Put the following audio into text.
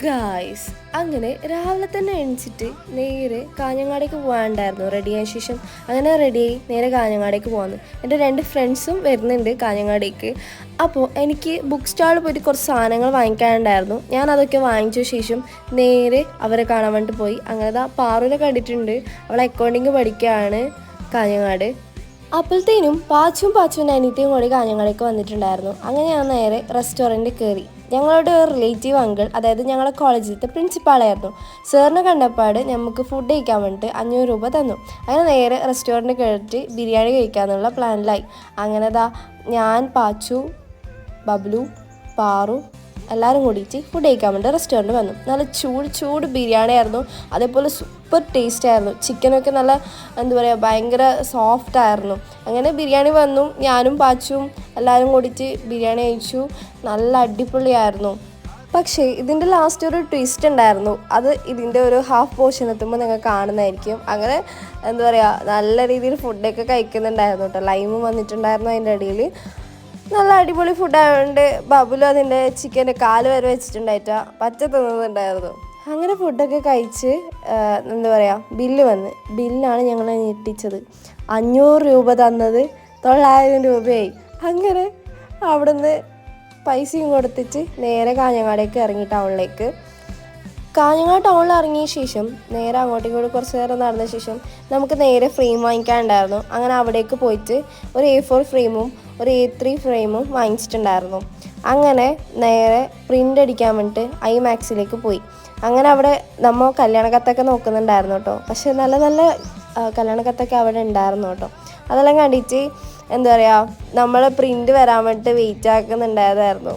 Guys, അങ്ങനെ രാവിലെ തന്നെ എണിച്ചിട്ട് നേരെ കാഞ്ഞങ്ങാടേക്ക് പോകാനുണ്ടായിരുന്നു. റെഡിയായ ശേഷം അങ്ങനെ റെഡിയായി നേരെ കാഞ്ഞങ്ങാടേക്ക് പോകുന്നു. എൻ്റെ 2 ഫ്രണ്ട്സും വരുന്നുണ്ട് കാഞ്ഞങ്ങാടേക്ക്. അപ്പോൾ എനിക്ക് ബുക്ക് സ്റ്റാളിൽ പോയിട്ട് കുറച്ച് സാധനങ്ങൾ വാങ്ങിക്കാനുണ്ടായിരുന്നു. ഞാൻ അതൊക്കെ വാങ്ങിച്ച ശേഷം നേരെ അവരെ കാണാൻ വേണ്ടി പോയി. അങ്ങനെ പാറുവിനെ കണ്ടിട്ടുണ്ട്. അവൾ അക്കൗണ്ടിങ് പഠിക്കുകയാണ് കാഞ്ഞങ്ങാട്. അപ്പോഴത്തേനും പാച്ചുവിൻ്റെ അനിയത്തിയും കൂടി കാഞ്ഞങ്ങാടേക്ക് വന്നിട്ടുണ്ടായിരുന്നു. അങ്ങനെ ഞാൻ നേരെ റെസ്റ്റോറൻറ്റിൽ കയറി. ഞങ്ങളുടെ ഒരു റിലേറ്റീവ് അങ്കിൾ, അതായത് ഞങ്ങളുടെ കോളേജിലത്തെ പ്രിൻസിപ്പാളായിരുന്നു. സാറിനെ കണ്ടപ്പാട് നമുക്ക് ഫുഡ് കഴിക്കാൻ വേണ്ടിയിട്ട് 500 രൂപ തന്നു. അങ്ങനെ നേരെ റെസ്റ്റോറൻറ്റ് കയറിയിട്ട് ബിരിയാണി കഴിക്കാമെന്നുള്ള പ്ലാനിലായി. അങ്ങനെ ഞാൻ, പാച്ചു, ബബ്ലു, പാറു എല്ലാവരും കൂടിയിട്ട് ഫുഡ് കഴിക്കാൻ വേണ്ടി റെസ്റ്റോറൻറ്റ് വന്നു. നല്ല ചൂട് ബിരിയാണി ആയിരുന്നു. അതേപോലെ സൂപ്പർ ടേസ്റ്റ് ആയിരുന്നു. ചിക്കനൊക്കെ നല്ല ഭയങ്കര സോഫ്റ്റ് ആയിരുന്നു. അങ്ങനെ ബിരിയാണി വന്നു. ഞാനും പാച്ചും എല്ലാവരും കൂടിയിട്ട് ബിരിയാണി കഴിച്ചു. നല്ല അടിപൊളിയായിരുന്നു. പക്ഷേ ഇതിൻ്റെ ലാസ്റ്റ് ഒരു ട്വിസ്റ്റ് ഉണ്ടായിരുന്നു. അത് ഇതിൻ്റെ ഒരു ഹാഫ് പോർഷൻ എത്തുമ്പോൾ നിങ്ങൾ കാണുന്നതായിരിക്കും. അങ്ങനെ നല്ല രീതിയിൽ ഫുഡൊക്കെ കഴിക്കുന്നുണ്ടായിരുന്നു കേട്ടോ. ലൈമും വന്നിട്ടുണ്ടായിരുന്നു അതിൻ്റെ ഇടയിൽ. നല്ല അടിപൊളി ഫുഡായതുകൊണ്ട് ബബുലും അതിൻ്റെ ചിക്കൻ്റെ കാല് വരെ വെച്ചിട്ടുണ്ടായിട്ടാ പച്ച തിന്നുന്നുണ്ടായിരുന്നു. അങ്ങനെ ഫുഡൊക്കെ കഴിച്ച് ബില്ല് വന്ന്. ബില്ലാണ് ഞങ്ങളെ ഞെട്ടിച്ചത്. 500 രൂപ തന്നത് 900 രൂപയായി. അങ്ങനെ അവിടുന്ന് പൈസയും കൊടുത്തിട്ട് നേരെ കാഞ്ഞങ്ങാടേക്ക് ഇറങ്ങി ടൗണിലേക്ക്. കാഞ്ഞങ്ങാട് ടൗണിൽ ഇറങ്ങിയ ശേഷം നേരെ അങ്ങോട്ടും കൂടി കുറച്ച് നേരം നടന്ന ശേഷം നമുക്ക് നേരെ ഫ്രെയിം വാങ്ങിക്കാനുണ്ടായിരുന്നു. അങ്ങനെ അവിടേക്ക് പോയിട്ട് ഒരു A4 ഫ്രെയിമും ഒരു A3 ഫ്രെയിമും വാങ്ങിച്ചിട്ടുണ്ടായിരുന്നു. അങ്ങനെ നേരെ പ്രിൻ്റ് അടിക്കാൻ വേണ്ടിയിട്ട് ഐമാക്സിലേക്ക് പോയി. അങ്ങനെ അവിടെ നമ്മൾ കല്യാണ കത്തൊക്കെ നോക്കുന്നുണ്ടായിരുന്നു കേട്ടോ. പക്ഷെ നല്ല കല്യാണ കത്തൊക്കെ അവിടെ ഉണ്ടായിരുന്നു കേട്ടോ. അതെല്ലാം കണ്ടിട്ട് നമ്മൾ പ്രിൻ്റ് വരാൻ വേണ്ടിയിട്ട് വെയിറ്റ് ആക്കുന്നുണ്ടായതായിരുന്നു.